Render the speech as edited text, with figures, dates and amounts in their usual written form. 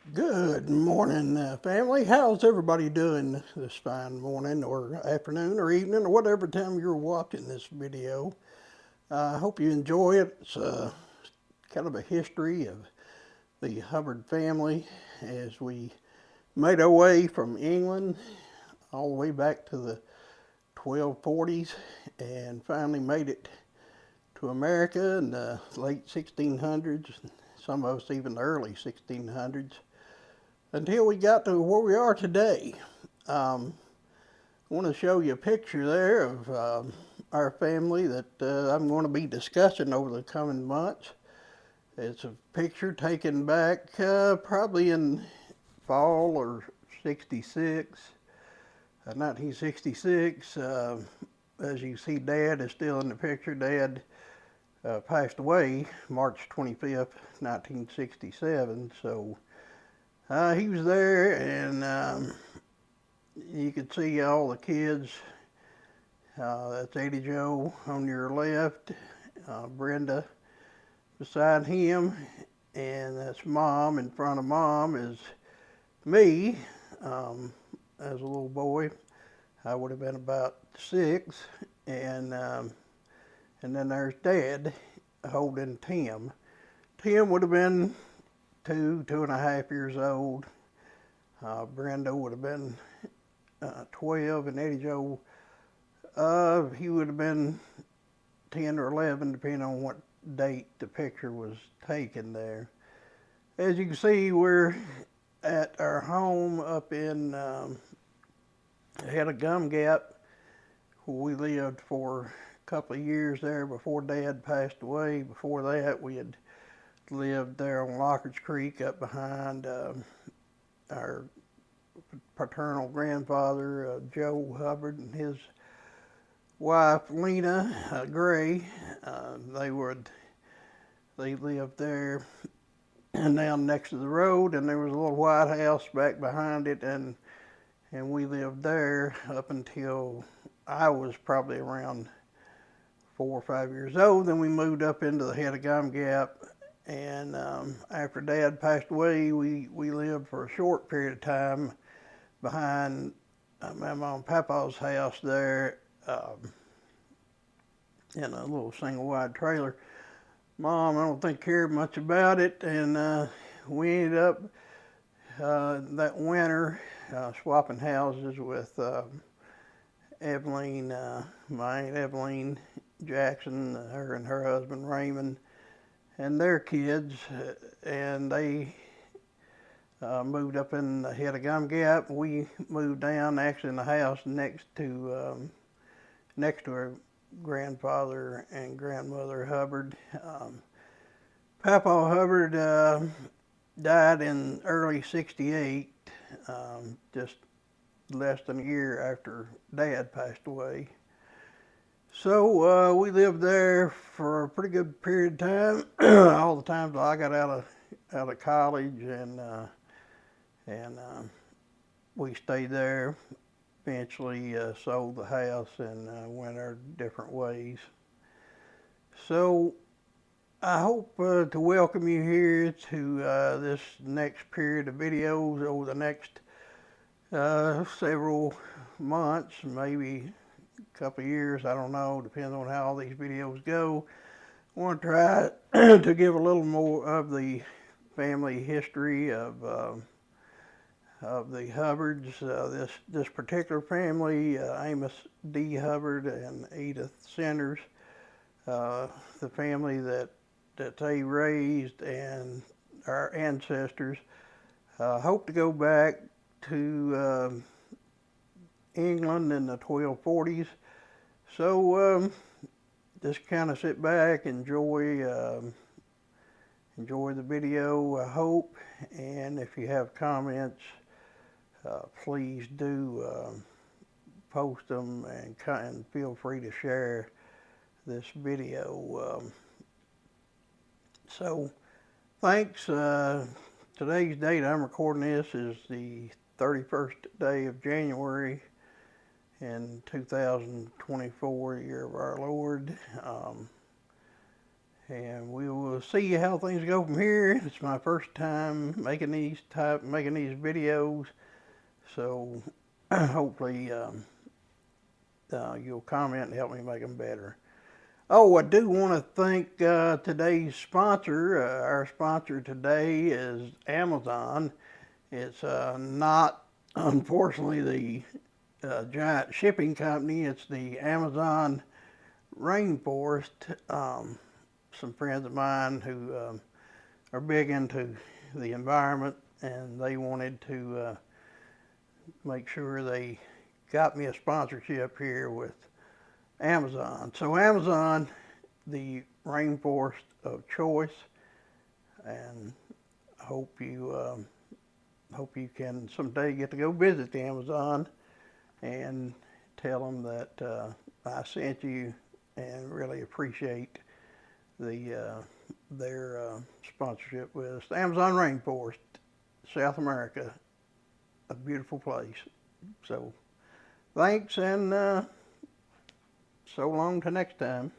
Good morning, family. How's everybody doing this fine morning or afternoon or evening or whatever time you're watching this video? I hope you enjoy it. It's kind of a history of the Hubbard family as we made our way from England all the way back to the 1240s and finally made it to America in the late 1600s, some of us even the early 1600s, until we got to where we are today. Um, I want to show you a picture there of our family that I'm going to be discussing over the coming months. It's a picture taken back probably in fall or 66, 1966. As you see, Dad is still in the picture. Dad passed away March 25th, 1967. So he was there, and you could see all the kids. That's Eddie Joe on your left, Brenda beside him, and that's Mom. In front of Mom is me as a little boy. I would have been about 6, and then there's Dad holding Tim. Tim would have been 2.5 years old. Brenda would have been 12, and Eddie Joe, he would have been 10 or 11, depending on what date the picture was taken there. As you can see, we're at our home up in had a gum gap where we lived for a couple of years there before Dad passed away. Before that, we had lived there on Lockridge Creek up behind our paternal grandfather, Joe Hubbard, and his wife, Lena Gray. They lived there and down next to the road, and there was a little white house back behind it, and we lived there up until I was probably around 4 or 5 years old. Then we moved up into the head of Gum Gap, and after Dad passed away, we lived for a short period of time behind my mom and papa's house there in a little single wide trailer. Mom, I don't think cared much about it, and we ended up that winter swapping houses with Evelyn, my Aunt Evelyn Jackson, her and her husband Raymond, and their kids, and they moved up in the head of Gum Gap. We moved down actually in the house next to her grandfather and grandmother Hubbard. Papa Hubbard died in early '68, just less than a year after Dad passed away. So we lived there for a pretty good period of time, all the time till I got out of college, and we stayed there. Eventually sold the house and went our different ways. So I hope to welcome you here to this next period of videos over the next several months, maybe a couple of years, I don't know, depends on how all these videos go. I want to try to give a little more of the family history of the Hubbards. This particular family, Amos D. Hubbard and Edith Centers, the family that they raised, and our ancestors. Hope to go back to England in the 1240s. So just kind of sit back, enjoy the video, I hope. And if you have comments, please do post them, and feel free to share this video. So thanks. Today's date I'm recording this is the 31st day of January in 2024, year of our Lord. and we will see how things go from here. It's my first time making these videos, so hopefully you'll comment and help me make them better. Oh, I do want to thank today's sponsor. Our sponsor today is Amazon. It's not, unfortunately, the giant shipping company. It's the Amazon rainforest. Some friends of mine who are big into the environment, and they wanted to make sure they got me a sponsorship here with Amazon. So Amazon, the rainforest of choice, and hope you can someday get to go visit the Amazon and tell them that I sent you and really appreciate their sponsorship with us. The Amazon rainforest, South America, a beautiful place. So thanks, and so long till next time.